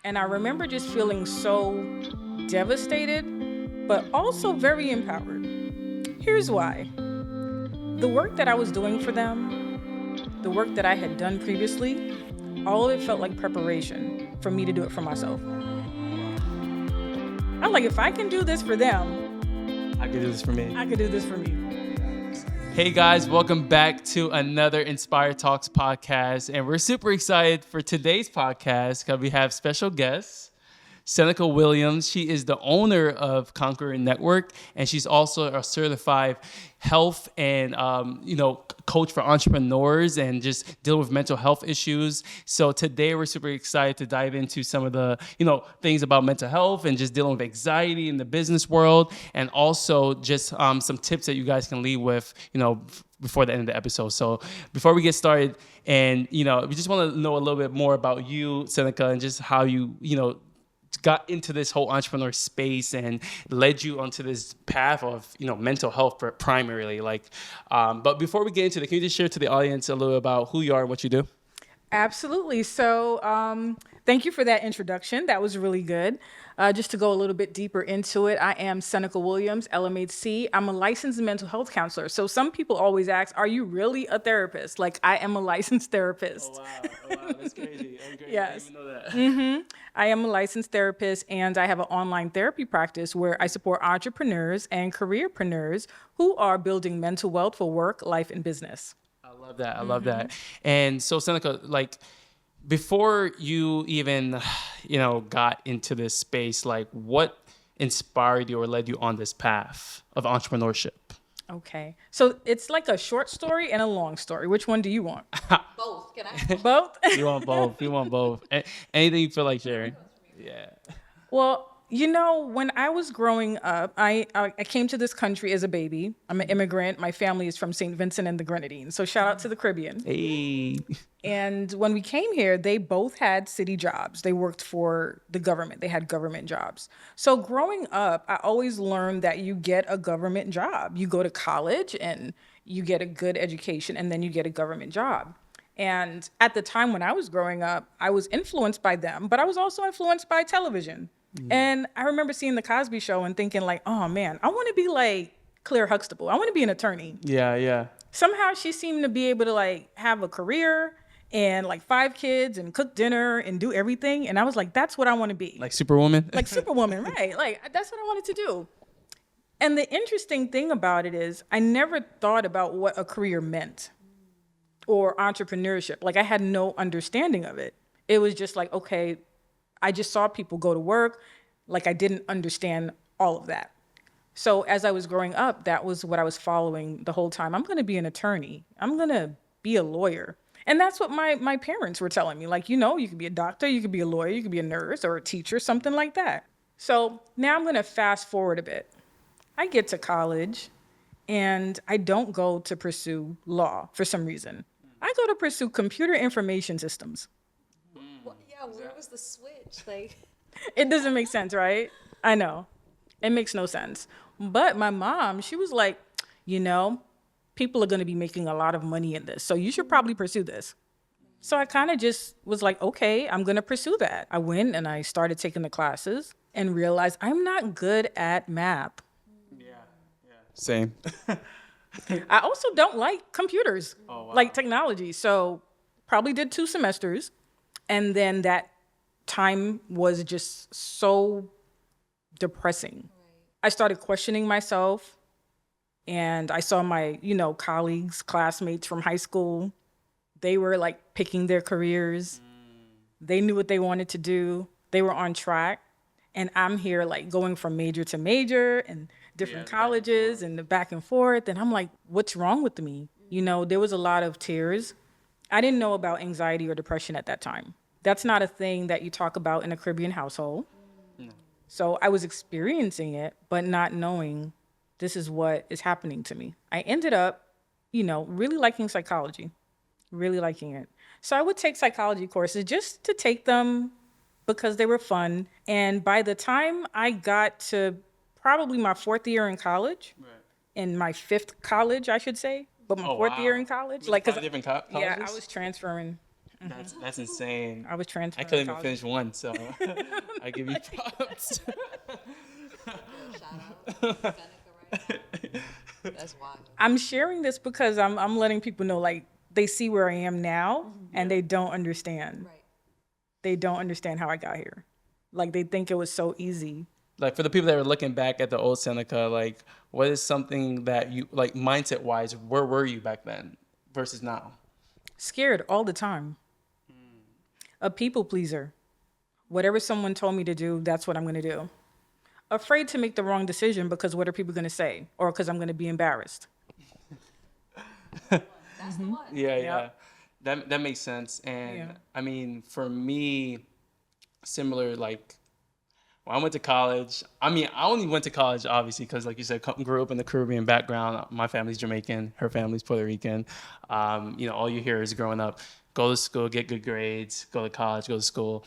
And I remember just feeling so devastated, but also very empowered. Here's why. The work that I was doing for them, the work that I had done previously, all of it felt like preparation for me to do it for myself. I'm like, if I can do this for them, I could do this for me. I could do this for me. Hey guys, welcome back to another Inspire Talks podcast. And we're super excited for today's podcast because we have special guests, Seneca Williams. She is the owner of Conqueror Network, and she's also a certified health and coach for entrepreneurs and just deal with mental health issues. So today we're super excited to dive into some of the things about mental health and just dealing with anxiety in the business world, and also just some tips that you guys can leave with before the end of the episode. So before we get started, and we just want to know a little bit more about you, Seneca, and just how you got into this whole entrepreneur space and led you onto this path of mental health primarily. But before we get into it, can you just share to the audience a little about who you are and what you do? Absolutely. So thank you for that introduction. That was really good. Just to go a little bit deeper into it, I am Seneca Williams, LMHC. I'm a licensed mental health counselor. So some people always ask, are you really a therapist? Like, I am a licensed therapist. Oh, wow. That's crazy. Yes. I didn't even know that. I am a licensed therapist, and I have an online therapy practice where I support entrepreneurs and careerpreneurs who are building mental wealth for work, life, and business. I love that. And so, Seneca, before you even, got into this space, what inspired you or led you on this path of entrepreneurship? Okay. So it's like a short story and a long story. Which one do you want? Both. Can I? Both? You want both. You want both. Anything you feel like sharing. Yeah. Well, when I was growing up, I came to this country as a baby. I'm an immigrant. My family is from St. Vincent and the Grenadines. So shout out to the Caribbean. Hey. And when we came here, they both had city jobs. They worked for the government. They had government jobs. So growing up, I always learned that you get a government job. You go to college and you get a good education, and then you get a government job. And at the time when I was growing up, I was influenced by them, but I was also influenced by television. And I remember seeing The Cosby Show and thinking oh man, I want to be like Claire Huxtable. I want to be an attorney. Yeah. Somehow she seemed to be able to have a career and 5 kids and cook dinner and do everything. And I was like, that's what I want to be. Like Superwoman? Like Superwoman, right? That's what I wanted to do. And the interesting thing about it is I never thought about what a career meant or entrepreneurship. I had no understanding of it. It was just okay, I just saw people go to work. I didn't understand all of that. So as I was growing up, that was what I was following the whole time. I'm going to be an attorney. I'm going to be a lawyer. And that's what my parents were telling me. You could be a doctor, you could be a lawyer, you could be a nurse or a teacher, something like that. So now I'm going to fast forward a bit. I get to college and I don't go to pursue law for some reason. I go to pursue computer information systems. Well, yeah, where was the switch? It doesn't make sense, right? I know. It makes no sense. But my mom, she was like, people are going to be making a lot of money in this, so you should probably pursue this. So I kind of just was like, okay, I'm going to pursue that. I went and I started taking the classes and realized I'm not good at math. Yeah. Same. I also don't like computers, Oh, wow. like technology. So probably did 2 semesters. And then that time was just so depressing. I started questioning myself, and I saw my, colleagues, classmates from high school. They were picking their careers. They knew what they wanted to do. They were on track. And I'm here going from major to major and different colleges and the back and forth. And I'm like, what's wrong with me? There was a lot of tears. I didn't know about anxiety or depression at that time. That's not a thing that you talk about in a Caribbean household. No. So I was experiencing it, but not knowing this is what is happening to me. I ended up, really liking psychology, really liking it. So I would take psychology courses just to take them because they were fun. And by the time I got to probably my 4th year in college, Right. in my 5th college, I should say, but my 4th year in college, Different colleges? yeah, I was transferring That's insane. I was transferring. I couldn't even college. finish one, so I give you props. Shout out Seneca right now. That's wild. I'm sharing this because I'm letting people know, like, they see where I am now and they don't understand. Right. They don't understand how I got here. Like, they think it was so easy. Like, for the people that are looking back at the old Seneca, like, what is something that you, like, mindset wise, where were you back then versus now? Scared all the time. A people pleaser. Whatever someone told me to do, that's what I'm going to do. Afraid to make the wrong decision because what are people going to say? Or because I'm going to be embarrassed. That's the one. Yeah. That makes sense. And Yeah. I mean, for me, similar, like, when I went to college, I mean, I only went to college, obviously, because, like you said, grew up in the Caribbean background. My family's Jamaican. Her family's Puerto Rican. All you hear is growing up, go to school, get good grades, go to college, go to school.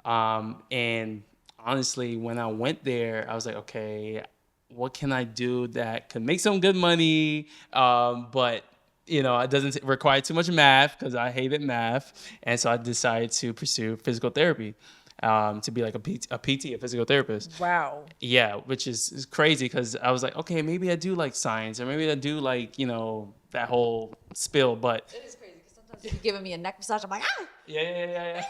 And honestly, when I went there, I was like, okay, what can I do that could make some good money, but it doesn't require too much math because I hated math. And so I decided to pursue physical therapy. To be like a PT, a physical therapist. Wow. Yeah, which is crazy because I was like, okay, maybe I do like science or maybe I do like, that whole spill. But It is crazy because sometimes if you're giving me a neck massage, I'm like, ah! yeah.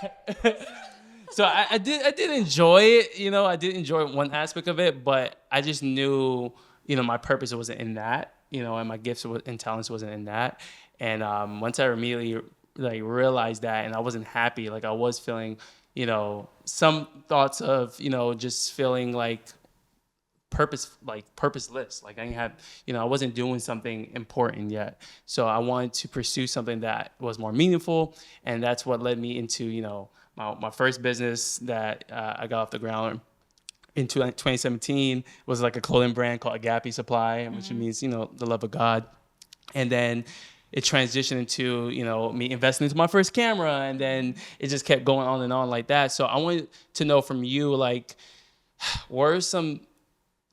So I did enjoy it. I did enjoy one aspect of it, but I just knew, my purpose wasn't in that, and my gifts and talents wasn't in that. And once I immediately like realized that and I wasn't happy, like I was feeling, some thoughts of, just feeling like purposeless. Like I didn't have, I wasn't doing something important yet. So I wanted to pursue something that was more meaningful. And that's what led me into, my first business that I got off the ground in 2017 was like a clothing brand called Agape Supply, which means, the love of God. And then it transitioned into, me investing into my first camera, and then it just kept going on and on like that. So I wanted to know from you, like, what are some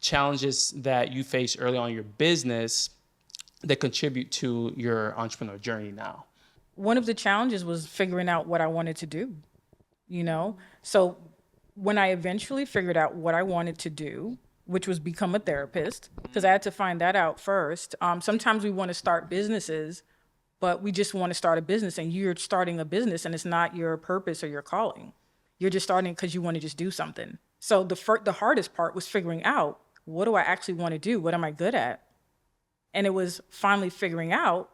challenges that you faced early on in your business that contribute to your entrepreneur journey now? One of the challenges was figuring out what I wanted to do, So when I eventually figured out what I wanted to do, which was become a therapist, because I had to find that out first. Sometimes we want to start businesses, but we just want to start a business, and you're starting a business and it's not your purpose or your calling. You're just starting because you want to just do something. So the hardest part was figuring out, what do I actually want to do? What am I good at? And it was finally figuring out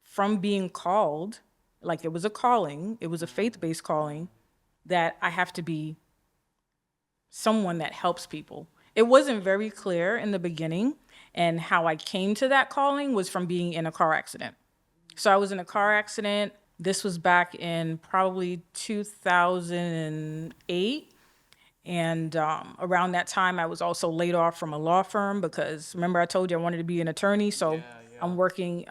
from being called, like it was a calling, it was a faith-based calling, that I have to be someone that helps people. It wasn't very clear in the beginning, and how I came to that calling was from being in a car accident. So I was in a car accident. This was back in probably 2008. And around that time, I was also laid off from a law firm because, remember, I told you I wanted to be an attorney. So I'm working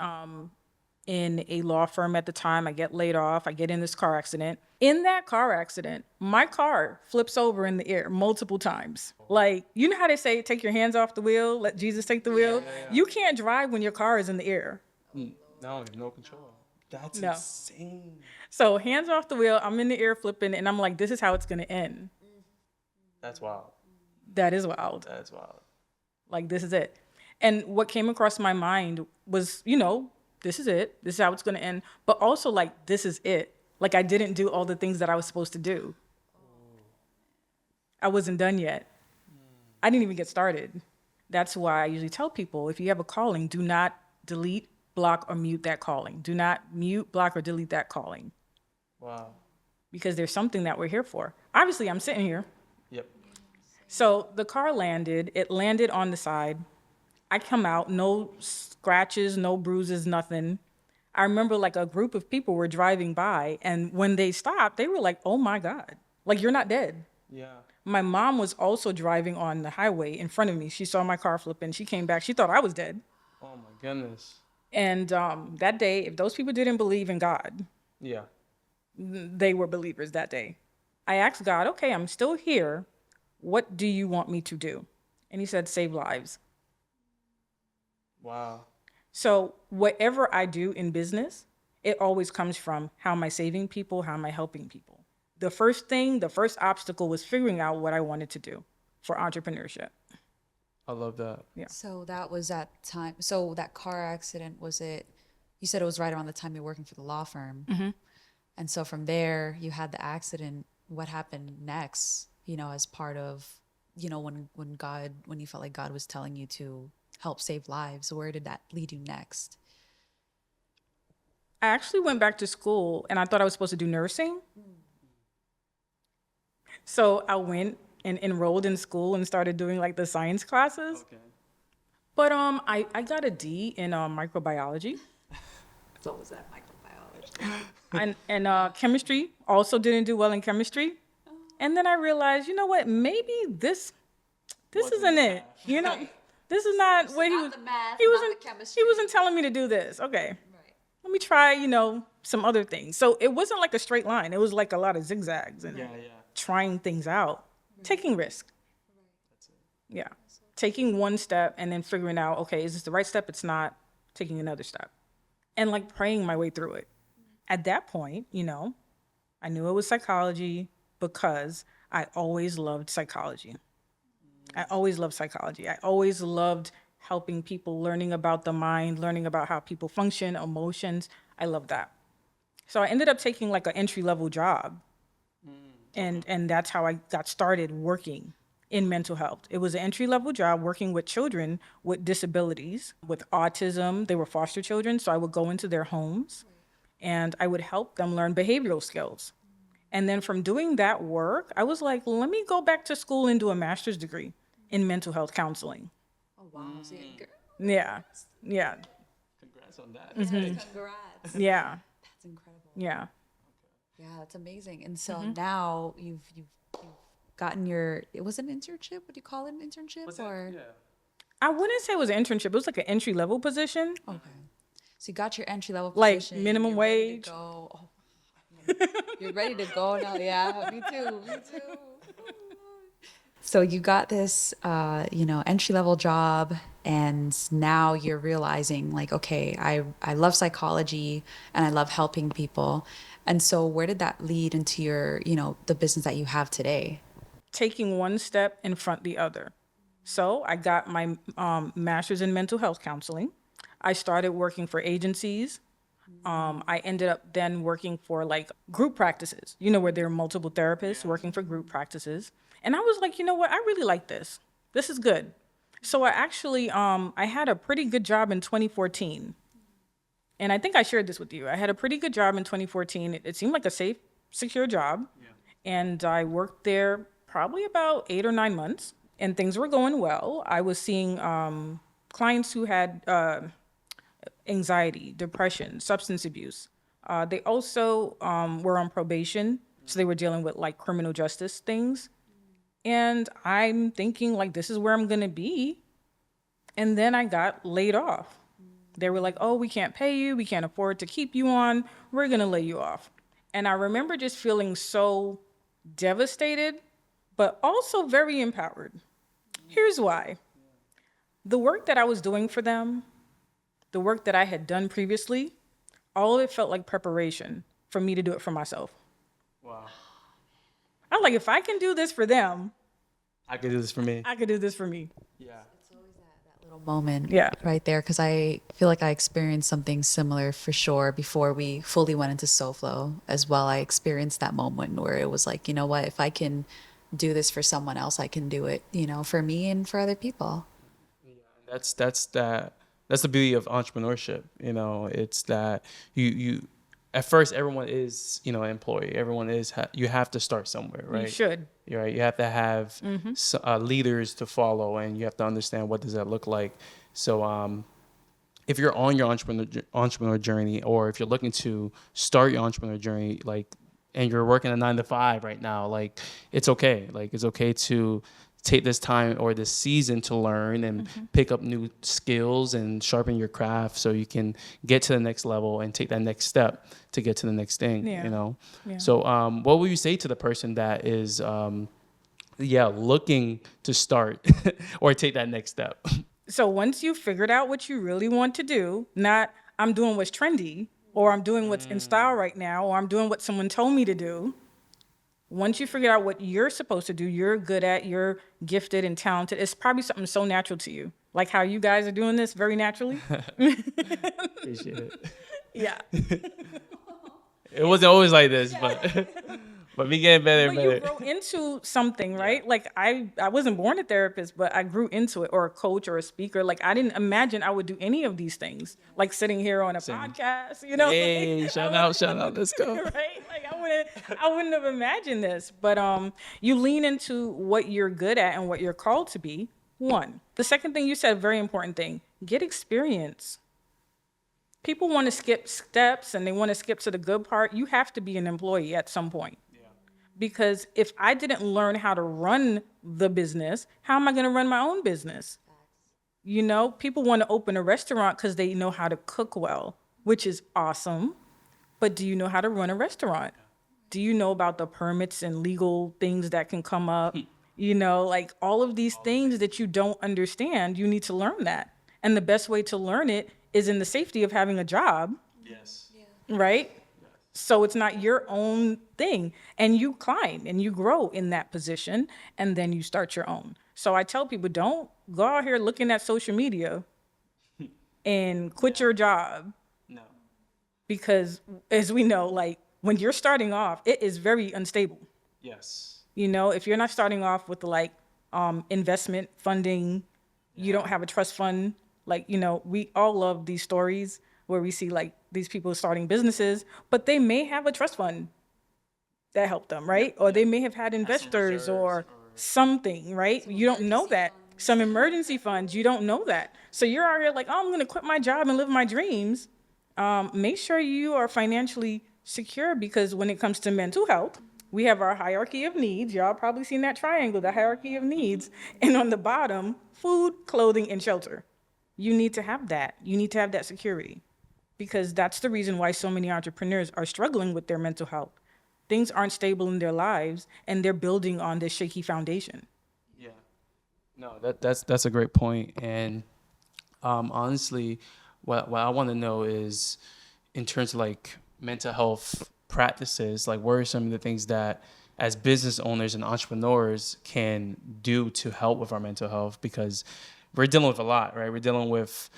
in a law firm at the time. I get laid off. I get in this car accident. In that car accident, my car flips over in the air multiple times. Like, you know how they say, take your hands off the wheel, let Jesus take the wheel? You can't drive when your car is in the air. No, no control. That's No. insane. So hands off the wheel, I'm in the air flipping, and I'm like, this is how it's going to end. That's wild. That is wild. That's wild. Like, this is it. And what came across my mind was, this is it. This is how it's going to end. But also, like, this is it. Like, I didn't do all the things that I was supposed to do. I wasn't done yet. I didn't even get started. That's why I usually tell people, if you have a calling, do not delete, block, or mute that calling. Do not mute, block, or delete that calling. Wow. Because there's something that we're here for. Obviously, I'm sitting here. Yep. So the car landed. It landed on the side. I come out, no scratches, no bruises, nothing. I remember like a group of people were driving by, and when they stopped, they were like, oh my God, like, you're not dead. Yeah. My mom was also driving on the highway in front of me. She saw my car flipping. She came back. She thought I was dead. Oh my goodness. And that day, if those people didn't believe in God, Yeah. they were believers that day. I asked God, okay, I'm still here. What do you want me to do? And he said, save lives. Wow. So whatever I do in business It always comes from, how am I saving people? How am I helping people? The first obstacle was figuring out what I wanted to do for entrepreneurship. I love that. Yeah. So that was that time. So that car accident, was it? You said it was right around the time you were working for the law firm. Mm-hmm. And so from there, you had the accident. What happened next? As part of, when you felt like God was telling you to help save lives, where did that lead you next? I actually went back to school and I thought I was supposed to do nursing. So I went and enrolled in school and started doing like the science classes. Okay. But I got a D in microbiology. So was that microbiology? And chemistry, also didn't do well in chemistry. And then I realized, you know what, maybe this isn't it. This is not what he not was. the math, He not wasn't. the chemistry. He wasn't telling me to do this. Okay, Right. let me try. Some other things. So it wasn't like a straight line. It was like a lot of zigzags and Yeah. trying things out, taking risk. Yeah, taking one step and then figuring out, okay, is this the right step? It's not. Taking another step, and like praying my way through it. At that point, I knew it was psychology because I always loved psychology. I always loved psychology. I always loved helping people, learning about the mind, learning about how people function, emotions. I love that. So I ended up taking like an entry-level job. And that's how I got started working in mental health. It was an entry-level job working with children with disabilities, with autism. They were foster children, so I would go into their homes and I would help them learn behavioral skills. And then from doing that work, I was like, let me go back to school and do a master's degree in mental health counseling. Oh wow. See, Yeah, yeah, Congrats on that. congrats. yeah, That's incredible. yeah. Yeah, that's amazing. And so now you've gotten your, it was an internship. Would you call it an internship or? Yeah. I wouldn't say it was an internship. It was like an entry-level position. Okay. So you got your entry level Like position. minimum you're ready to wage. go. Oh, you're ready to go now. Yeah, me too. Me too. So you got this, entry level job, and now you're realizing like, okay, I love psychology and I love helping people. And so where did that lead into your, the business that you have today? Taking one step in front of the other. So I got my master's in mental health counseling. I started working for agencies. I ended up then working for like group practices, where there are multiple therapists working for group practices. And I was like, you know what? I really like this. This is good. So I actually, I had a pretty good job in 2014. And I think I shared this with you. I had a pretty good job in 2014. It seemed like a safe, secure job. Yeah. And I worked there probably about 8 or 9 months. And things were going well. I was seeing clients who had anxiety, depression, substance abuse. They also were on probation. So they were dealing with like criminal justice things. And I'm thinking like, this is where I'm going to be. And then I got laid off. They were like, oh, we can't pay you. We can't afford to keep you on. We're going to lay you off. And I remember just feeling so devastated, but also very empowered. Here's why. The work that I was doing for them, the work that I had done previously, all of it felt like preparation for me to do it for myself. Wow. I'm like, if I can do this for them, I could do this for me. I could do this for me. Yeah. It's always that little moment right there, because I feel like I experienced something similar for sure before we fully went into Soflo as well. I experienced that moment where it was like, you know what, if I can do this for someone else, I can do it, for me and for other people. Yeah, that's the beauty of entrepreneurship. It's that you at first everyone is an employee. Everyone is you have to start somewhere, right? You should. You're right. You have to have leaders to follow, and you have to understand what does that look like. So if you're on your entrepreneur journey, or if you're looking to start your entrepreneur journey, and you're working a 9-to-5 right now, it's okay. It's okay to take this time or this season to learn and pick up new skills and sharpen your craft so you can get to the next level and take that next step to get to the next thing. Yeah. So what would you say to the person that is looking to start or take that next step? So once you figured out what you really want to do, not I'm doing what's trendy, or I'm doing what's in style right now, or I'm doing what someone told me to do. Once you figure out what you're supposed to do, you're good at, you're gifted and talented, it's probably something so natural to you. Like how you guys are doing this very naturally. Appreciate it. Yeah. It wasn't always like this, but we getting better and But you better. grow into something, right? Like I wasn't born a therapist, but I grew into it, or a coach or a speaker. Like I didn't imagine I would do any of these things, like sitting here on a podcast, you know? Hey, shout out, let's go. Right? Like I wouldn't have imagined this. But you lean into what you're good at and what you're called to be. One. The second thing you said, very important thing, get experience. People want to skip steps and they want to skip to the good part. You have to be an employee at some point. Because if I didn't learn how to run the business, how am I going to run my own business? You know, people want to open a restaurant because they know how to cook well, which is awesome. But do you know how to run a restaurant? Do you know about the permits and legal things that can come up? You know, like all of these things that you don't understand, you need to learn that. And the best way to learn it is in the safety of having a job, Yes. right? So it's not your own thing. And you climb and you grow in that position, and then you start your own. So I tell people, don't go out here looking at social media and quit your job, No. because as we know, like when you're starting off, it is very unstable. Yes. You know, if you're not starting off with like investment funding, you don't have a trust fund. Like, you know, we all love these stories where we see like these people starting businesses, but they may have a trust fund that helped them, right? Or they may have had investors or something, right? You don't know that. Some emergency funds, you don't know that. So you're out here like, oh, I'm going to quit my job and live my dreams. Make sure you are financially secure, because when it comes to mental health, we have our hierarchy of needs. Y'all probably seen that triangle, the hierarchy of needs. And on the bottom, food, clothing, and shelter. You need to have that. You need to have that security, because that's the reason why so many entrepreneurs are struggling with their mental health. Things aren't stable in their lives, and they're building on this shaky foundation. Yeah. No, that's a great point. And honestly, what I want to know is, in terms of like mental health practices, like what are some of the things that as business owners and entrepreneurs can do to help with our mental health? Because we're dealing with a lot, right? We're dealing with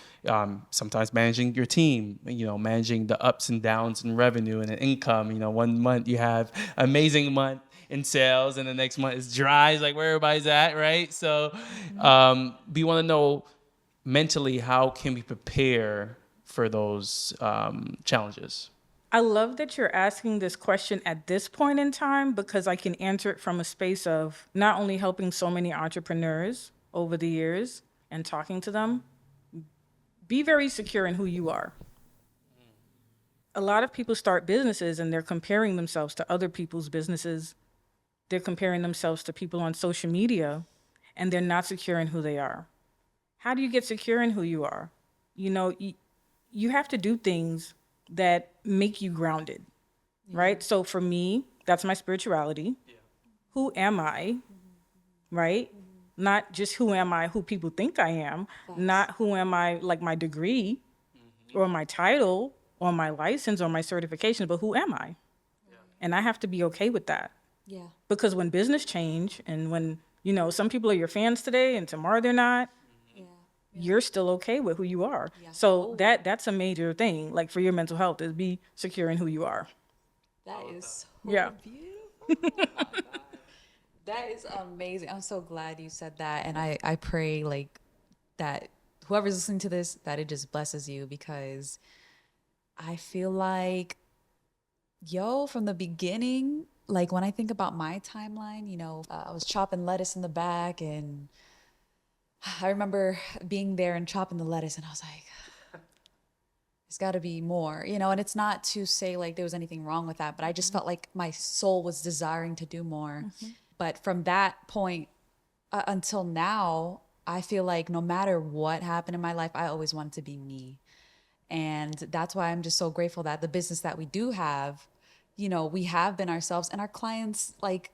sometimes managing your team, you know, managing the ups and downs in revenue and in income. You know, one month you have amazing month in sales, and the next month is dry. It's like where everybody's at, right? So we want to know mentally, how can we prepare for those challenges? I love that you're asking this question at this point in time, because I can answer it from a space of not only helping so many entrepreneurs over the years and talking to them. Be very secure in who you are. A lot of people start businesses and they're comparing themselves to other people's businesses. They're comparing themselves to people on social media, and they're not secure in who they are. How do you get secure in who you are? You know, you have to do things that make you grounded, right? So for me, that's my spirituality. Yeah. Who am I, right? Not just who am I, who people think I am, not who am I, like my degree or my title or my license or my certification, but who am I? Yeah. And I have to be okay with that. Yeah. Because when business change, and when, you know, some people are your fans today and tomorrow they're not, you're still okay with who you are. Yeah. So that's a major thing, like for your mental health, is be secure in who you are. That is so beautiful. Oh my God. That is amazing. I'm so glad you said that. And I pray like that whoever's listening to this, that it just blesses you, because I feel like, from the beginning, like when I think about my timeline, you know, I was chopping lettuce in the back, and I remember being there and chopping the lettuce, and I was like, there's got to be more, you know, and it's not to say like there was anything wrong with that, but I just felt like my soul was desiring to do more. But from that point until now, I feel like no matter what happened in my life, I always wanted to be me. And that's why I'm just so grateful that the business that we do have, you know, we have been ourselves, and our clients, like,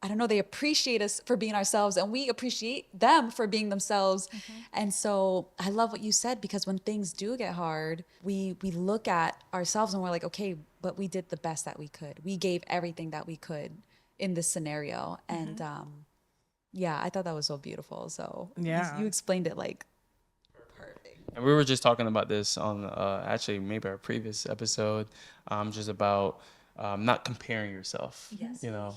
I don't know, they appreciate us for being ourselves and we appreciate them for being themselves. And so I love what you said, because when things do get hard, we look at ourselves and we're like, okay, but we did the best that we could. We gave everything that we could in this scenario. And yeah, I thought that was so beautiful. So Yeah. you explained it like perfect. And we were just talking about this on actually maybe our previous episode, just about not comparing yourself. Yes. You know,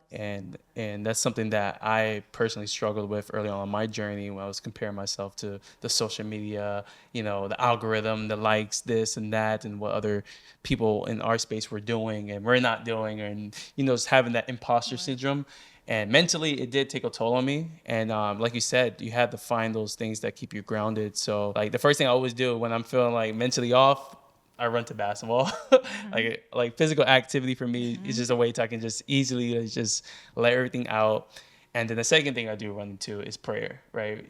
and that's something that I personally struggled with early on in my journey when I was comparing myself to the social media, you know, the algorithm, the likes, this and that, and what other people in our space were doing and we're not doing, and you know, just having that imposter syndrome. And mentally, it did take a toll on me. And like you said, you had to find those things that keep you grounded. So like the first thing I always do when I'm feeling like mentally off, I run to basketball. Like physical activity for me is just a way I can just easily just let everything out. And then the second thing I do run into is prayer, right?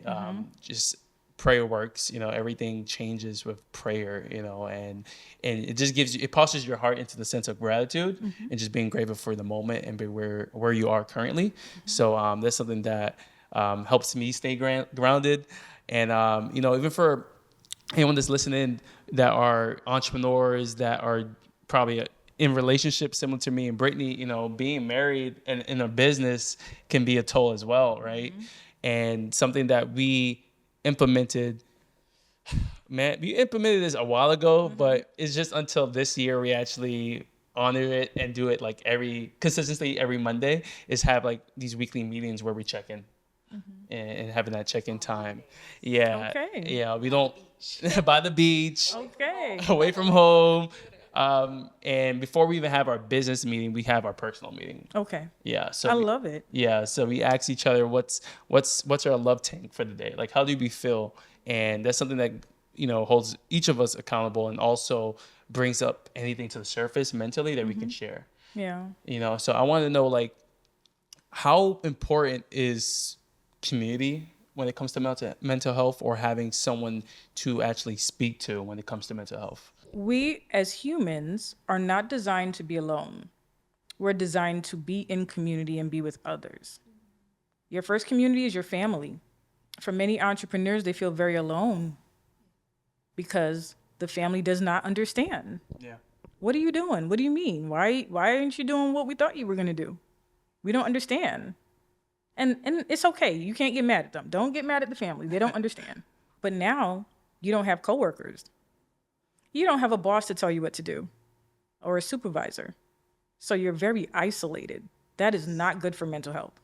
Just prayer works, you know, everything changes with prayer, you know, and it just gives you, it postures your heart into the sense of gratitude and just being grateful for the moment and be where you are currently. So that's something that helps me stay grounded. And, you know, even for anyone that's listening that are entrepreneurs that are probably in relationships similar to me and Brittany, you know, being married and in a business can be a toll as well, right? And something that we implemented, we implemented this a while ago, but it's just until this year we actually honor it and do it like consistently every Monday, is have like these weekly meetings where we check in. And having that check-in time. Yeah. Okay. Yeah. We don't by the beach, Okay. away from home. And before we even have our business meeting, we have our personal meeting. Okay. Yeah. So I love it. Yeah. So we ask each other what's our love tank for the day? Like, how do we feel? And that's something that, you know, holds each of us accountable and also brings up anything to the surface mentally that we can share. Yeah. You know, so I want to know, like, how important is community when it comes to mental health, or having someone to actually speak to when it comes to mental health? We as humans are not designed to be alone. We're designed to be in community and be with others. Your first community is your family. For many entrepreneurs, they feel very alone because the family does not understand. Yeah. What are you doing? What do you mean? Why aren't you doing what we thought you were going to do? We don't understand. And it's okay. You can't get mad at them. Don't get mad at the family. They don't understand. But now you don't have coworkers. You don't have a boss to tell you what to do or a supervisor. So you're very isolated. That is not good for mental health.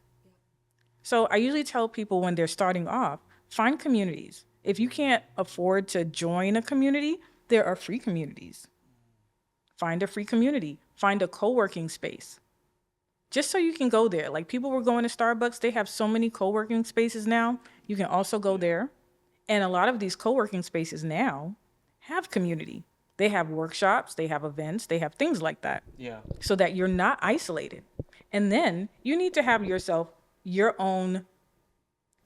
So I usually tell people when they're starting off, find communities. If you can't afford to join a community, there are free communities. Find a free community. Find a co-working space. Just so you can go there. Like, people were going to Starbucks. They have so many co-working spaces now. You can also go there. And a lot of these co-working spaces now have community. They have workshops, they have events, they have things like that. Yeah. So that you're not isolated. And then you need to have yourself your own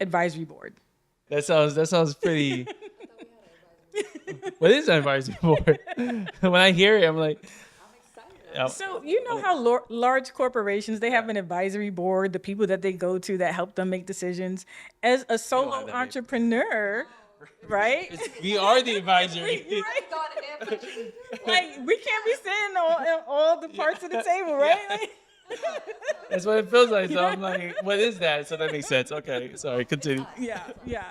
advisory board. That sounds pretty. What is an advisory board? When I hear it, I'm like, So you know how large corporations, they have an advisory board, the people that they go to that help them make decisions. As a solo entrepreneur, right? we are the advisory. Like, we can't be sitting on all the parts of the table, right? Like, That's what it feels like. So I'm like, what is that? So that makes sense. Okay, sorry, continue. yeah.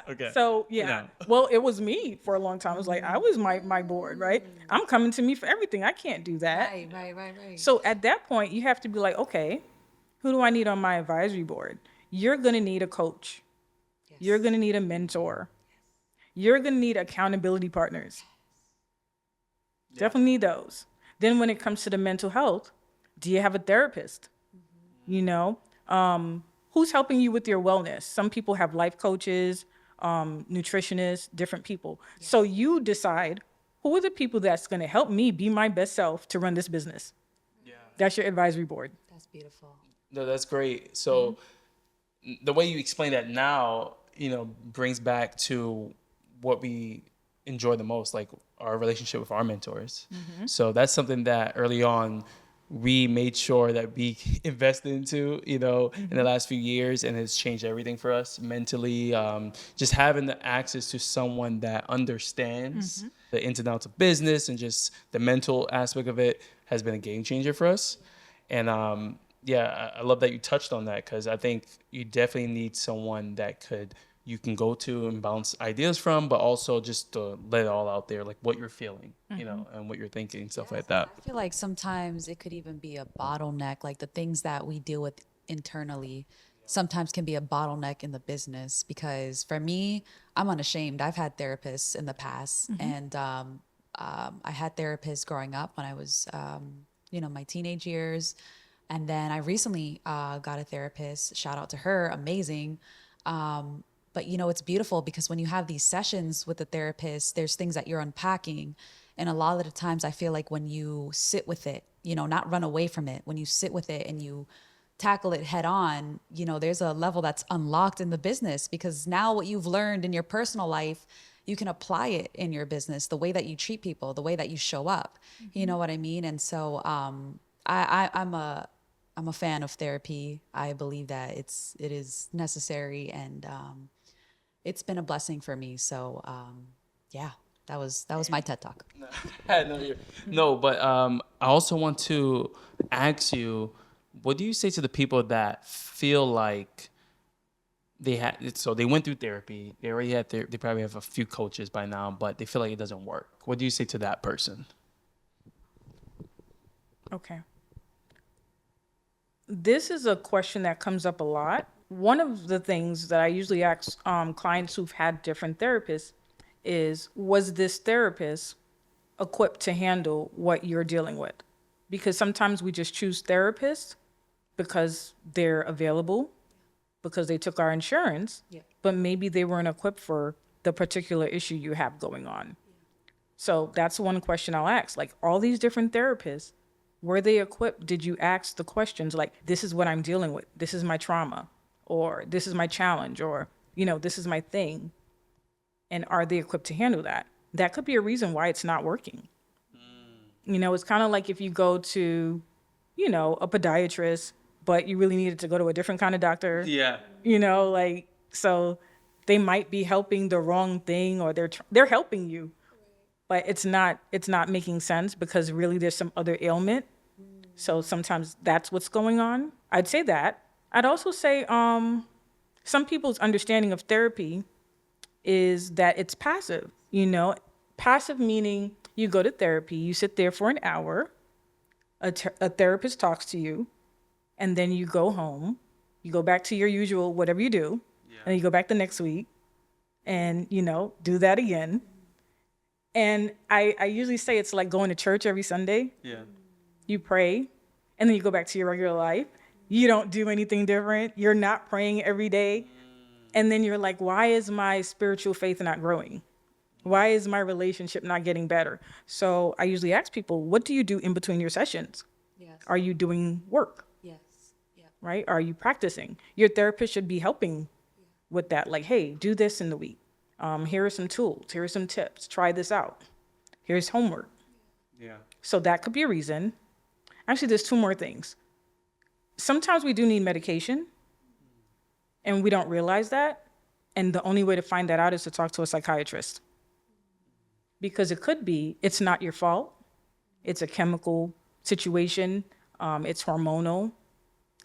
Okay. So yeah. Well, it was me for a long time. It was like, I was my board, right? I'm coming to me for everything. I can't do that. Right. So at that point, you have to be like, okay, who do I need on my advisory board? You're gonna need a coach. Yes. You're gonna need a mentor. Yes. You're gonna need accountability partners. Yeah. Definitely need those. Then when it comes to the mental health, do you have a therapist? You know, who's helping you with your wellness? Some people have life coaches, nutritionists, different people. Yes. So you decide, who are the people that's going to help me be my best self to run this business? Yeah. That's your advisory board. That's beautiful. No, that's great. So the way you explain that now, you know, brings back to what we enjoy the most, like our relationship with our mentors. So that's something that early on we made sure that we invested into, in the last few years, and it's changed everything for us mentally. Just having the access to someone that understands the ins and outs of business and just the mental aspect of it has been a game changer for us. And I love that you touched on that, because I think you definitely need someone that you can go to and bounce ideas from, but also just to let it all out there, like what you're feeling, and what you're thinking, stuff like that. I feel like sometimes it could even be a bottleneck, like the things that we deal with internally sometimes can be a bottleneck in the business. Because for me, I'm unashamed. I've had therapists in the past, and I had therapists growing up when I was, my teenage years. And then I recently got a therapist. Shout out to her, amazing. But it's beautiful because when you have these sessions with the therapist, there's things that you're unpacking. And a lot of the times I feel like when you sit with it, not run away from it, when you sit with it and you tackle it head on, there's a level that's unlocked in the business, because now what you've learned in your personal life, you can apply it in your business, the way that you treat people, the way that you show up. You know what I mean? And so I'm a fan of therapy. I believe that it is necessary, and it's been a blessing for me. So that was my TED Talk. But I also want to ask you, what do you say to the people that feel like they went through therapy, they already had they probably have a few coaches by now, but they feel like it doesn't work? What do you say to that person? Okay. This is a question that comes up a lot. One of the things that I usually ask clients who've had different therapists is, was this therapist equipped to handle what you're dealing with? Because sometimes we just choose therapists because they're available, because they took our insurance, but maybe they weren't equipped for the particular issue you have going on. So that's one question I'll ask. Like, all these different therapists, were they equipped? Did you ask the questions like, this is what I'm dealing with, this is my trauma, or this is my challenge, or, this is my thing? And are they equipped to handle that? That could be a reason why it's not working. It's kind of like if you go to, a podiatrist, but you really needed to go to a different kind of doctor. Yeah. So they might be helping the wrong thing, or they're helping you, but it's not making sense because really there's some other ailment. So sometimes that's what's going on. I'd say that. I'd also say some people's understanding of therapy is that it's passive. Passive meaning you go to therapy, you sit there for an hour, a therapist talks to you, and then you go home, you go back to your usual whatever you do, and you go back the next week and, do that again. And I usually say it's like going to church every Sunday. Yeah. You pray, and then you go back to your regular life. You don't do anything different. You're not praying every day. And then you're like, why is my spiritual faith not growing? Why is my relationship not getting better? So I usually ask people, what do you do in between your sessions? Yes. Are you doing work? Yes. Yeah. Right? Are you practicing? Your therapist should be helping with that. Like, hey, do this in the week. Here are some tools. Here are some tips. Try this out. Here's homework. Yeah. So that could be a reason. Actually, there's two more things. Sometimes we do need medication, and we don't realize that. And the only way to find that out is to talk to a psychiatrist. Because it could be, it's not your fault. It's a chemical situation. It's hormonal.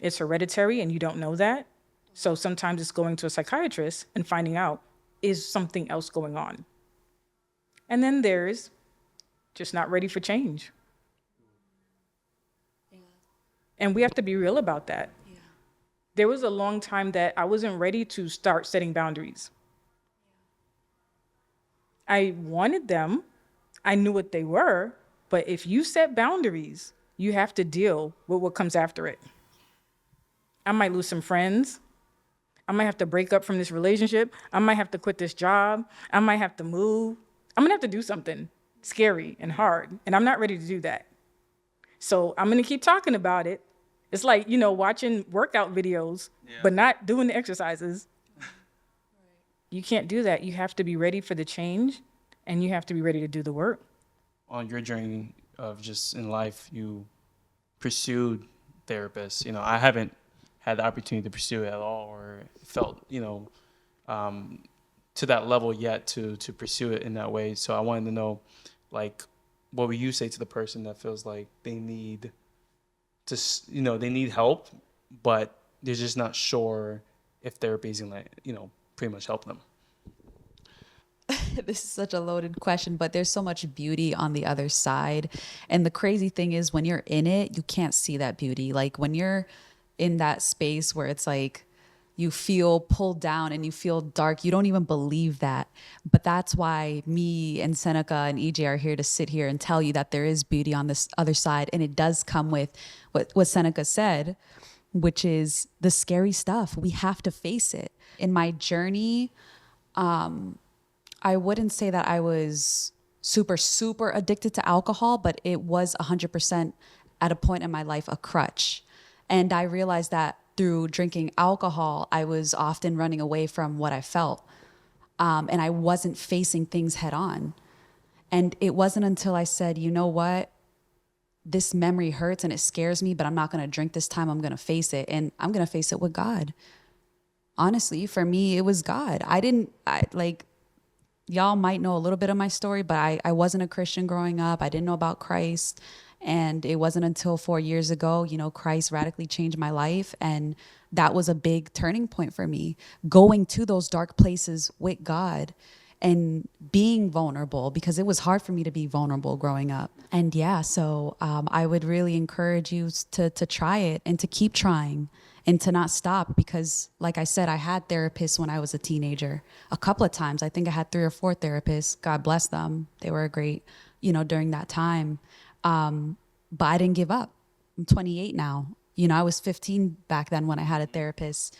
It's hereditary, and you don't know that. So sometimes it's going to a psychiatrist and finding out, is something else going on? And then there's just not ready for change. Yeah. And we have to be real about that. Yeah. There was a long time that I wasn't ready to start setting boundaries. I wanted them. I knew what they were. But if you set boundaries, you have to deal with what comes after it. I might lose some friends. I might have to break up from this relationship. I might have to quit this job. I might have to move. I'm gonna have to do something scary and hard, and I'm not ready to do that. So I'm gonna keep talking about it. It's like, watching workout videos, but not doing the exercises. You can't do that. You have to be ready for the change, and you have to be ready to do the work. On your journey of just in life, you pursued therapists. I haven't had the opportunity to pursue it at all, or felt, to that level yet to pursue it in that way. So I wanted to know, like, what would you say to the person that feels like they need they need help, but they're just not sure if therapy is gonna, pretty much help them? This is such a loaded question, but there's so much beauty on the other side. And the crazy thing is, when you're in it, you can't see that beauty. Like when you're in that space where it's like you feel pulled down and you feel dark, you don't even believe that. But that's why me and Seneca and EJ are here to sit here and tell you that there is beauty on this other side. And it does come with what Seneca said, which is the scary stuff. We have to face it. In my journey, I wouldn't say that I was super, super addicted to alcohol, but it was 100% at a point in my life a crutch. And I realized that through drinking alcohol, I was often running away from what I felt. And I wasn't facing things head on. And it wasn't until I said, you know what? This memory hurts and it scares me, but I'm not going to drink this time. I'm going to face it. And I'm going to face it with God. Honestly, for me, it was God. Y'all might know a little bit of my story, but I wasn't a Christian growing up. I didn't know about Christ. And it wasn't until 4 years ago, Christ radically changed my life. And that was a big turning point for me, going to those dark places with God and being vulnerable, because it was hard for me to be vulnerable growing up. And so I would really encourage you to try it and to keep trying and to not stop, because like I said, I had therapists when I was a teenager a couple of times. I think I had 3 or 4 therapists. God bless them. They were great, during that time. But I didn't give up. I'm 28 now. I was 15 back then when I had a therapist.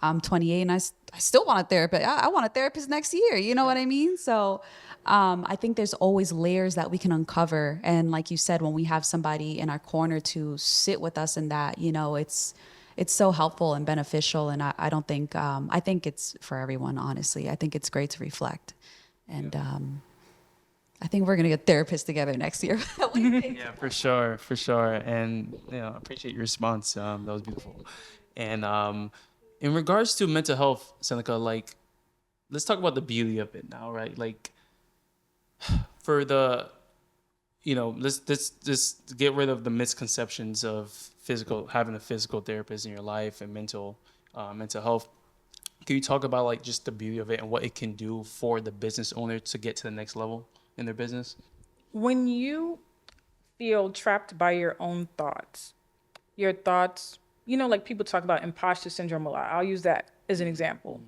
I'm 28 and I still want a therapist. I want a therapist next year. You know what I mean? So I think there's always layers that we can uncover. And like you said, when we have somebody in our corner to sit with us in that, it's so helpful and beneficial. And I don't think, I think it's for everyone, honestly. I think it's great to reflect. And I think we're going to get therapists together next year. What do you think? Yeah, for sure. For sure. And, I appreciate your response. That was beautiful. And in regards to mental health, Seneca, like, let's talk about the beauty of it now, right? Like, for the, let's just get rid of the misconceptions of having a physical therapist in your life and mental health. Can you talk about like just the beauty of it and what it can do for the business owner to get to the next level in their business? When you feel trapped by your own thoughts, like people talk about imposter syndrome a lot. I'll use that as an example.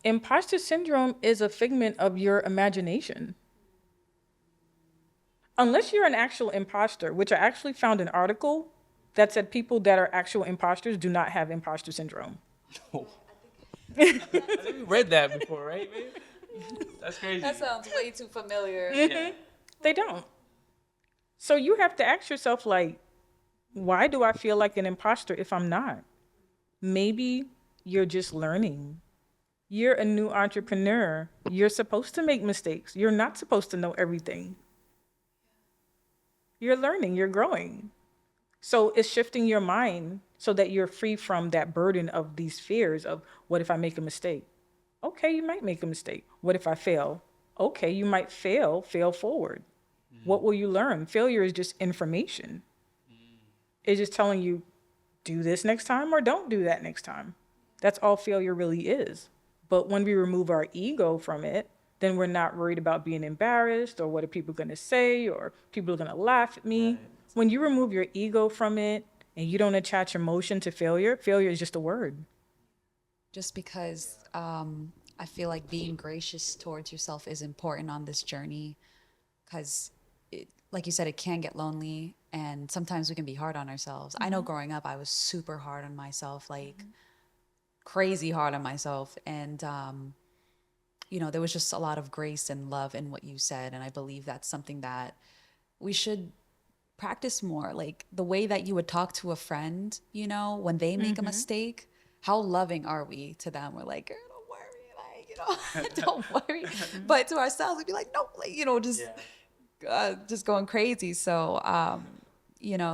Imposter syndrome is a figment of your imagination. Unless you're an actual imposter, which I actually found an article that said people that are actual imposters do not have imposter syndrome. Oh. I think we read that before, right, man? That's crazy. That sounds way too familiar. Yeah. They don't. So you have to ask yourself, like, why do I feel like an imposter if I'm not? Maybe you're just learning. You're a new entrepreneur. You're supposed to make mistakes. You're not supposed to know everything. You're learning, you're growing. So it's shifting your mind so that you're free from that burden of these fears of, what if I make a mistake? Okay, you might make a mistake. What if I fail? Okay, you might fail forward. What will you learn? Failure is just information. It's just telling you, do this next time or don't do that next time. That's all failure really is. But when we remove our ego from it, then we're not worried about being embarrassed or what are people going to say or people are going to laugh at me. Right. When you remove your ego from it and you don't attach emotion to failure, failure is just a word. Just because I feel like being gracious towards yourself is important on this journey, because like you said, it can get lonely and sometimes we can be hard on ourselves. Mm-hmm. I know growing up, I was super hard on myself, like crazy hard on myself. And, there was just a lot of grace and love in what you said. And I believe that's something that we should practice more. Like the way that you would talk to a friend, when they make a mistake, how loving are we to them? We're like, girl, don't worry, don't worry. But to ourselves, we'd be like, no, just going crazy. So,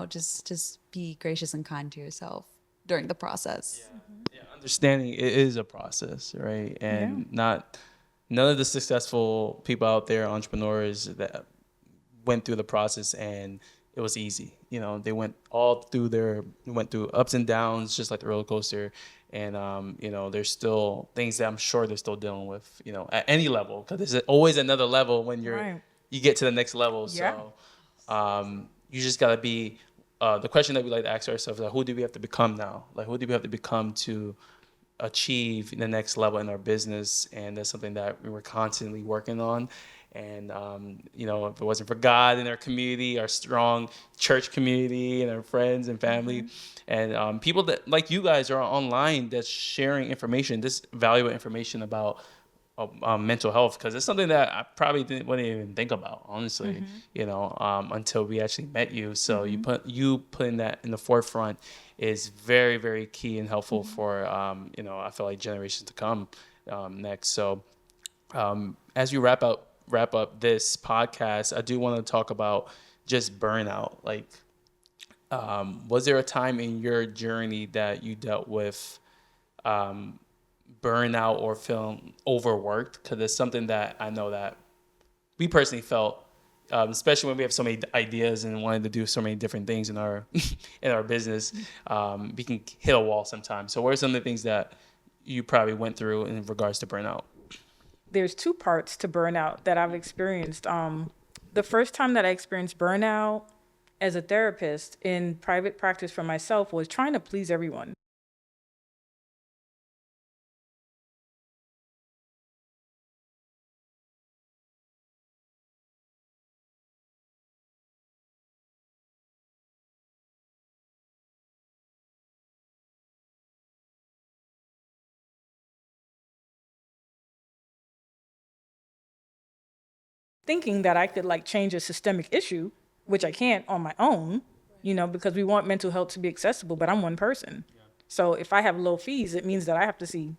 just be gracious and kind to yourself during the process. Yeah, understanding it is a process, right? And none of the successful people out there, entrepreneurs that went through the process and it was easy. They went through ups and downs, just like the roller coaster. And, there's still things that I'm sure they're still dealing with, at any level, because there's always another level when you get to the next level. Yeah. So you just got to be, the question that we like to ask ourselves is, like, who do we have to become now? Like, who do we have to become to achieve the next level in our business? And that's something that we were constantly working on. And, if it wasn't for God and our community, our strong church community and our friends and family, and people that like you guys are online that's sharing information, this valuable information about mental health, because it's something that I probably wouldn't even think about, honestly, until we actually met you. So you putting that in the forefront is very, very key and helpful for, I feel like generations to come next. So as you wrap up this podcast, I do want to talk about just burnout. Like, was there a time in your journey that you dealt with burnout or feeling overworked? Because it's something that I know that we personally felt, especially when we have so many ideas and wanted to do so many different things in our business, we can hit a wall sometimes. So what are some of the things that you probably went through in regards to burnout? There's two parts to burnout that I've experienced. The first time that I experienced burnout as a therapist in private practice for myself was trying to please everyone. Thinking that I could like change a systemic issue, which I can't on my own, because we want mental health to be accessible, but I'm one person. Yeah. So if I have low fees, it means that I have to see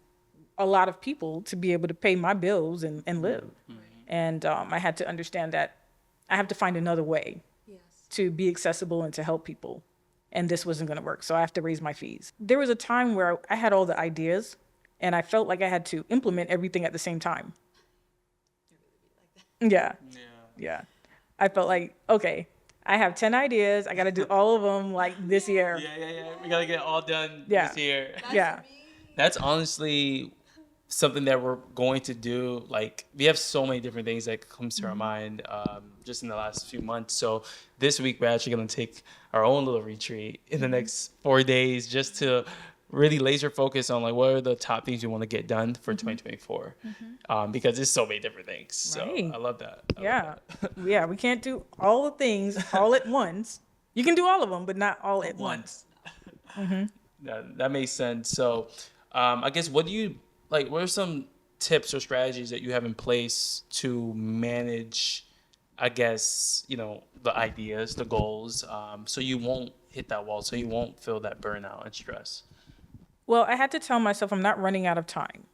a lot of people to be able to pay my bills and live. Mm-hmm. And I had to understand that I have to find another way to be accessible and to help people. And this wasn't going to work. So I have to raise my fees. There was a time where I had all the ideas and I felt like I had to implement everything at the same time. Yeah. I felt like, okay, I have 10 ideas. I got to do all of them like this year. Yeah. We got to get it all done this year. That's honestly something that we're going to do. Like, we have so many different things that comes to our mind just in the last few months. So this week, we're actually going to take our own little retreat in the next 4 days just to really laser focus on like what are the top things you want to get done for 2024 because there's so many different things. So I love that. Yeah, we can't do all the things all at once. You can do all of them, but not all at once. That makes sense. So I guess what are some tips or strategies that you have in place to manage, I guess, the ideas, the goals, so you won't hit that wall, so you won't feel that burnout and stress? Well, I had to tell myself I'm not running out of time.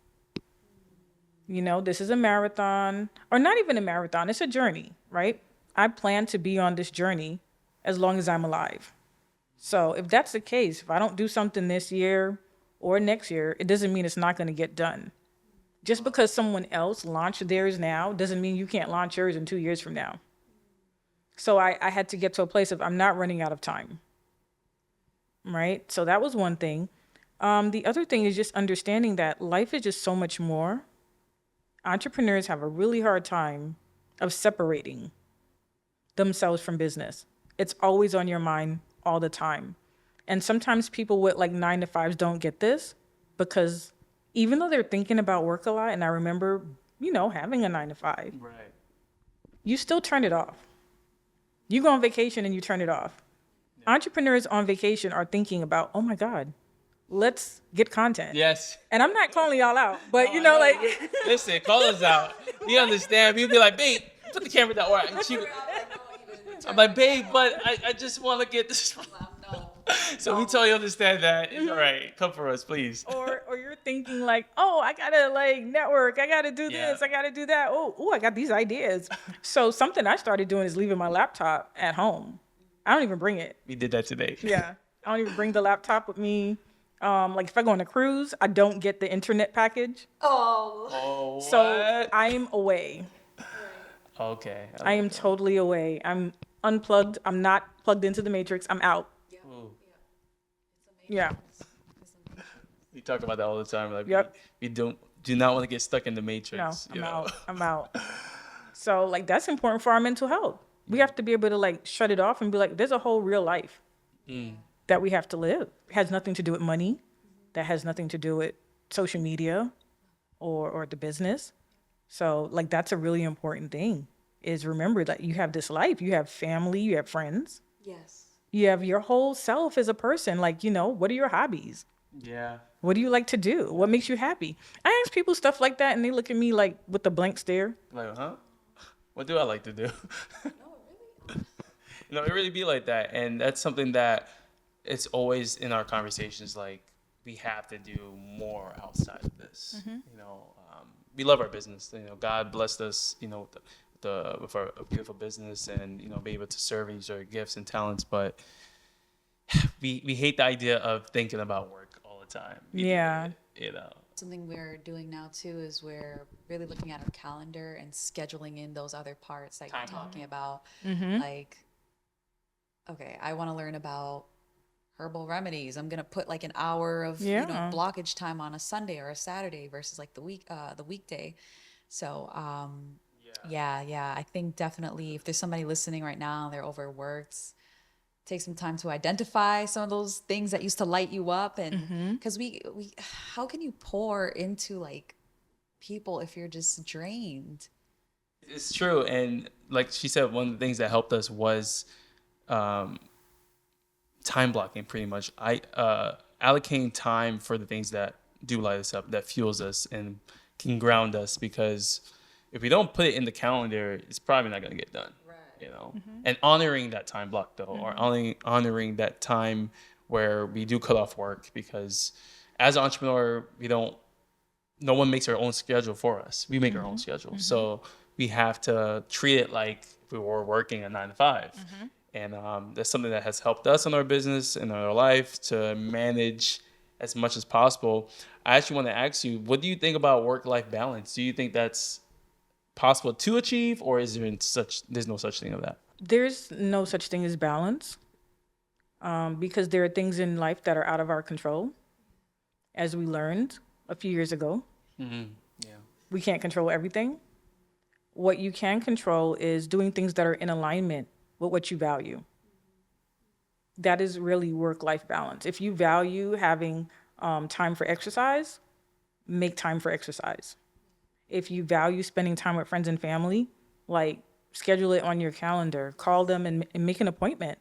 This is a marathon, or not even a marathon. It's a journey, right? I plan to be on this journey as long as I'm alive. So if that's the case, if I don't do something this year or next year, it doesn't mean it's not going to get done. Just because someone else launched theirs now doesn't mean you can't launch yours in 2 years from now. So I had to get to a place of I'm not running out of time, right? So that was one thing. The other thing is just understanding that life is just so much more. Entrepreneurs have a really hard time of separating themselves from business. It's always on your mind all the time. And sometimes people with like 9-to-5s don't get this because even though they're thinking about work a lot, and I remember, having a 9-to-5, right, you still turn it off. You go on vacation and you turn it off. Yeah. Entrepreneurs on vacation are thinking about, oh my God, let's get content. Yes. And I'm not calling y'all out, but listen, call us out. You understand? We'll be like, babe, put the camera down. I'm like, babe, but I just want to get this. So we totally understand that. It's all right. Come for us, please. Or you're thinking like, oh, I gotta like network. I gotta do this. I gotta do that. Oh, I got these ideas. So something I started doing is leaving my laptop at home. I don't even bring it. We did that today. Yeah. I don't even bring the laptop with me. Like if I go on a cruise, I don't get the internet package. Oh, So what? I'm away. Okay. I am totally away. I'm unplugged. I'm not plugged into the matrix. I'm out. Ooh. Yeah. We talk about that all the time. Like, Yep. we do not want to get stuck in the No, matrix. I'm out. I'm out. So like that's important for our mental health. We have to be able to like shut it off and be like, there's a whole real life that we have to live. It has nothing to do with money. That has nothing to do with social media or the business. So like that's a really important thing is remember that you have this life, you have family, you have friends. Yes. You have your whole self as a person. Like, you know, what are your hobbies? Yeah. What do you like to do? What makes you happy? I ask people stuff like that and they look at me like with a blank stare. Like, huh? What do I like to do? You know, it really be like that. And that's something that it's always in our conversations, like, we have to do more outside of this. You know, we love our business. You know, God blessed us, you know, with our beautiful business and, you know, be able to serve and use our gifts and talents. But we hate the idea of thinking about work all the time. Yeah. You know. Something we're doing now too is we're really looking at our calendar and scheduling in those other parts that you're talking about. Like, okay, I want to learn about herbal remedies. I'm gonna put like an hour of you know blockage time on a Sunday or a Saturday versus like the weekday. So yeah, I think definitely if there's somebody listening right now and they're overworked, take some time to identify some of those things that used to light you up, and because we how can you pour into like people if you're just drained? It's true. And like she said, one of the things that helped us was time blocking, pretty much. I allocating time for the things that do light us up, that fuels us and can ground us, because if we don't put it in the calendar, it's probably not going to get done. You know, and honoring that time block though, or honoring that time where we do cut off work, because as an entrepreneur, no one makes our own schedule for us. We make our own schedule. So we have to treat it like we were working a 9 to 5. And that's something that has helped us in our business and in our life to manage as much as possible. I actually want to ask you, what do you think about work-life balance? Do you think that's possible to achieve, or is there's no such thing of that? There's no such thing as balance because there are things in life that are out of our control, as we learned a few years ago. Yeah. We can't control everything. What you can control is doing things that are in alignment with what you value. That is really work-life balance. If you value having time for exercise, make time for exercise. If you value spending time with friends and family, like schedule it on your calendar, call them and make an appointment.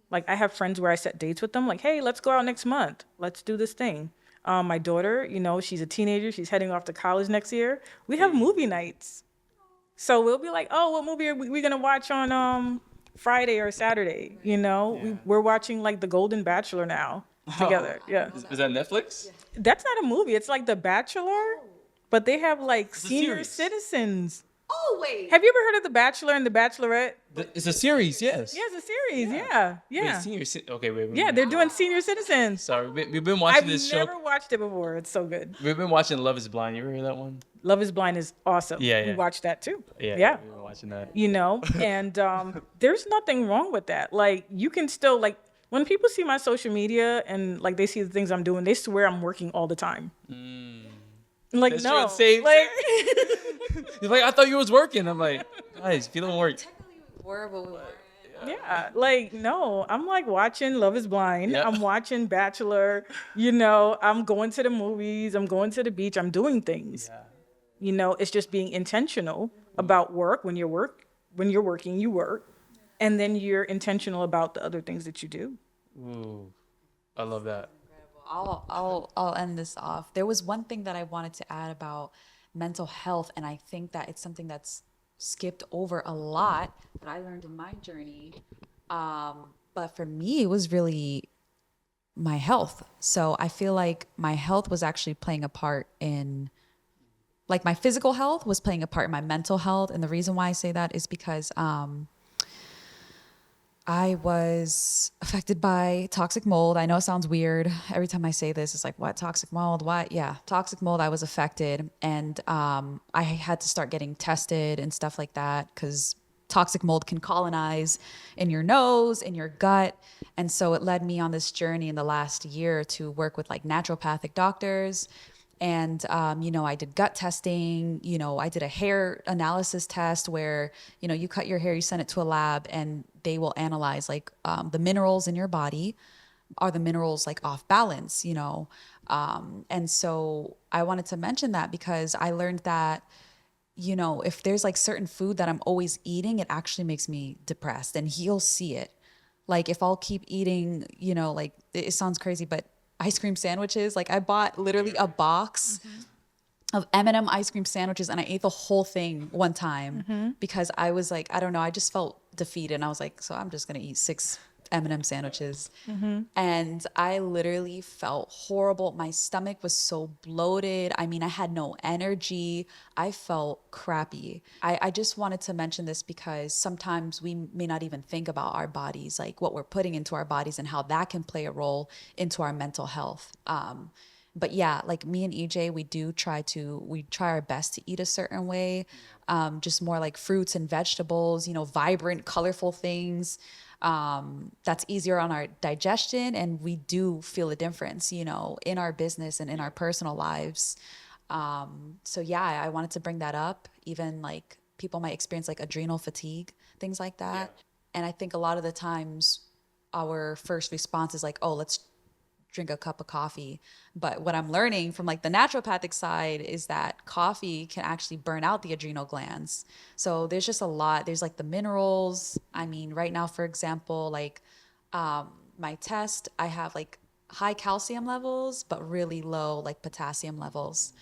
Like I have friends where I set dates with them, like, hey, let's go out next month. Let's do this thing. My daughter, you know, she's a teenager. She's heading off to college next year. We have movie nights. So we'll be like, oh, what movie are we going to watch on Friday or Saturday? You know, we're watching like The Golden Bachelor now together. Yeah. Is that Netflix? That's not a movie. It's like The Bachelor. But they have like senior series. citizens. Oh wait, Have you ever heard of The Bachelor and The Bachelorette? It's a series, yes. Yeah, it's a series. Yeah. Wait. Yeah, they're doing senior citizens. Sorry, we've been watching I've this show. never watched it before. It's so good. We've been watching Love Is Blind. You ever heard that one? Love Is Blind is awesome. Yeah. We watched that too. Yeah. We've been watching that. You know, and there's nothing wrong with that. Like you can still like when people see my social media and like they see the things I'm doing, they swear I'm working all the time. Like That's no, true. like He's like, I thought you was working. I'm like, guys, if you don't work. technically we were, but we weren't. yeah, like no, I'm like watching Love Is Blind. Yep. I'm watching Bachelor. You know, I'm going to the movies. I'm going to the beach. I'm doing things. Yeah. You know, it's just being intentional about work. When you're working, you work, and then you're intentional about the other things that you do. Ooh, I love that. I'll end this off. There was one thing that I wanted to add about mental health, and I think that it's something that's skipped over a lot that I learned in my journey. But for me, it was really my health. So I feel like my health was actually playing a part in, like my physical health was playing a part in my mental health. And the reason why I say that is because I I was affected by toxic mold. I know it sounds weird. Every time I say this, it's like, what, toxic mold? What? Yeah, toxic mold. I was affected. And I had to start getting tested and stuff like that because toxic mold can colonize in your nose, in your gut. And so it led me on this journey in the last year to work with like naturopathic doctors. And, I did gut testing. I did a hair analysis test where, you cut your hair, you send it to a lab, and they will analyze like the minerals in your body. Are the minerals like off balance? And so I wanted to mention that because I learned that, if there's like certain food that I'm always eating, it actually makes me depressed, and he'll see it. Like if I'll keep eating, like it sounds crazy, but ice cream sandwiches, like I bought literally a box of M&M ice cream sandwiches and I ate the whole thing one time because I was like, I don't know, I just felt defeated. And I was like, so I'm just going to eat 6 M&M sandwiches. And I literally felt horrible. My stomach was so bloated. I mean, I had no energy. I felt crappy. I just wanted to mention this because sometimes we may not even think about our bodies, like what we're putting into our bodies and how that can play a role into our mental health. But yeah, like me and EJ, we try our best to eat a certain way, just more like fruits and vegetables, vibrant, colorful things. That's easier on our digestion, and we do feel a difference, in our business and in our personal lives. So yeah, I wanted to bring that up. Even like people might experience like adrenal fatigue, things like that. Yeah. And I think a lot of the times our first response is like, oh, let's drink a cup of coffee. But what I'm learning from like the naturopathic side is that coffee can actually burn out the adrenal glands. So there's just a lot. There's like the minerals. I mean, right now, for example, like my test, I have like high calcium levels, but really low like potassium levels.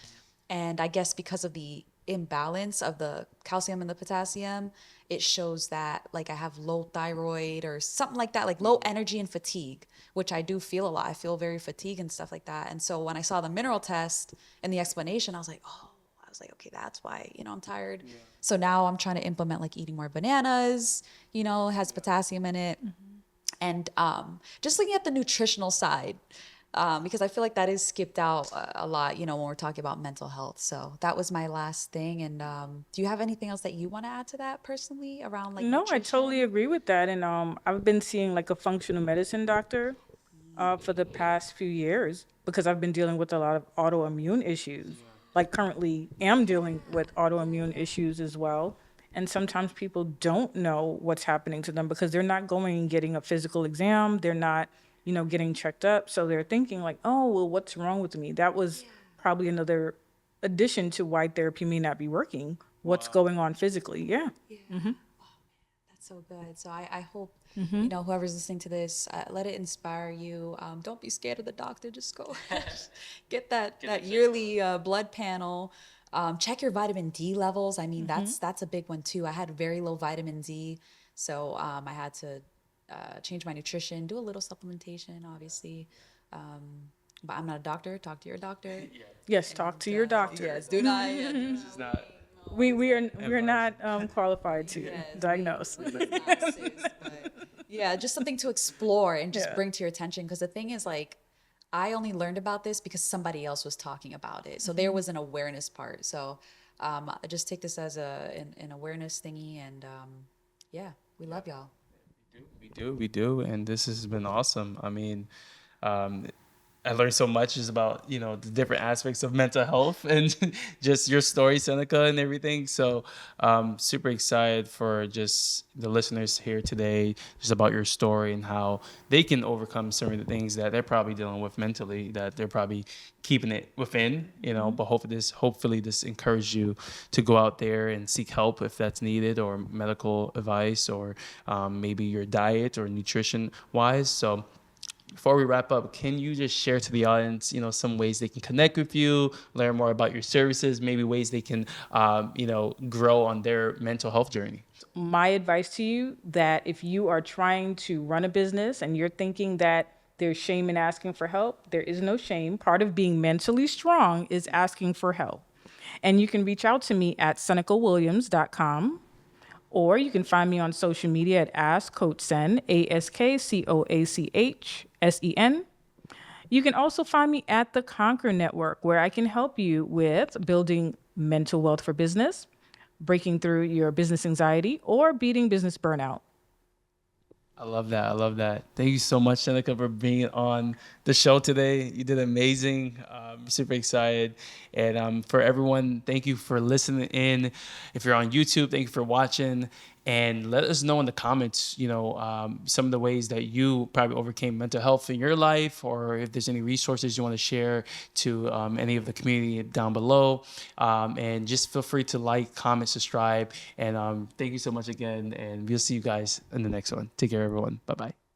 And I guess because of the imbalance of the calcium and the potassium, it shows that like I have low thyroid or something like that, like low energy and fatigue, which I do feel a lot. I feel very fatigued and stuff like that. And so when I saw the mineral test and the explanation, I was like, okay, that's why, I'm tired. Yeah. So now I'm trying to implement like eating more bananas, has potassium in it. And just looking at the nutritional side, because I feel like that is skipped out a lot, when we're talking about mental health. So that was my last thing. And do you have anything else that you want to add to that personally around like No, I nutrition? totally agree with that. And I've been seeing like a functional medicine doctor for the past few years because I've been dealing with a lot of autoimmune issues. Like currently am dealing with autoimmune issues as well. And sometimes people don't know what's happening to them because they're not going and getting a physical exam. They're not, getting checked up. So they're thinking like, oh, well, what's wrong with me? That was probably another addition to why therapy may not be working. What's going on physically? Yeah. That's so good. So I hope, whoever's listening to this, let it inspire you. Don't be scared of the doctor. Just go get that yearly blood panel. Check your vitamin D levels. I mean, that's a big one too. I had very low vitamin D. So I had to change my nutrition, do a little supplementation, obviously. But I'm not a doctor. Talk to your doctor. Yes, talk to your doctor. Yes, do not. It's not. We're not qualified to diagnose. But yeah, just something to explore and just bring to your attention. Because the thing is, like, I only learned about this because somebody else was talking about it. So there was an awareness part. So I just take this as an awareness thingy. And we love y'all. We do, and this has been awesome. I mean, I learned so much just about, the different aspects of mental health and just your story, Seneca, and everything. So super excited for just the listeners here today, just about your story and how they can overcome some of the things that they're probably dealing with mentally, that they're probably keeping it within, but hopefully this encouraged you to go out there and seek help if that's needed, or medical advice, or maybe your diet or nutrition wise. So before we wrap up, can you just share to the audience, some ways they can connect with you, learn more about your services, maybe ways they can, grow on their mental health journey? My advice to you, that if you are trying to run a business and you're thinking that there's shame in asking for help, there is no shame. Part of being mentally strong is asking for help. And you can reach out to me at senecawilliams.com, Or you can find me on social media at Ask Coach Sen, AskCoachSen. You can also find me at the Conquer Network, where I can help you with building mental wealth for business, breaking through your business anxiety, or beating business burnout. I love that. I love that. Thank you so much, Seneca, for being on the show today. You did amazing. Super excited. And for everyone, thank you for listening in. If you're on YouTube, thank you for watching. And let us know in the comments, some of the ways that you probably overcame mental health in your life, or if there's any resources you want to share to any of the community down below. And just feel free to like, comment, subscribe. And thank you so much again. And we'll see you guys in the next one. Take care, everyone. Bye-bye.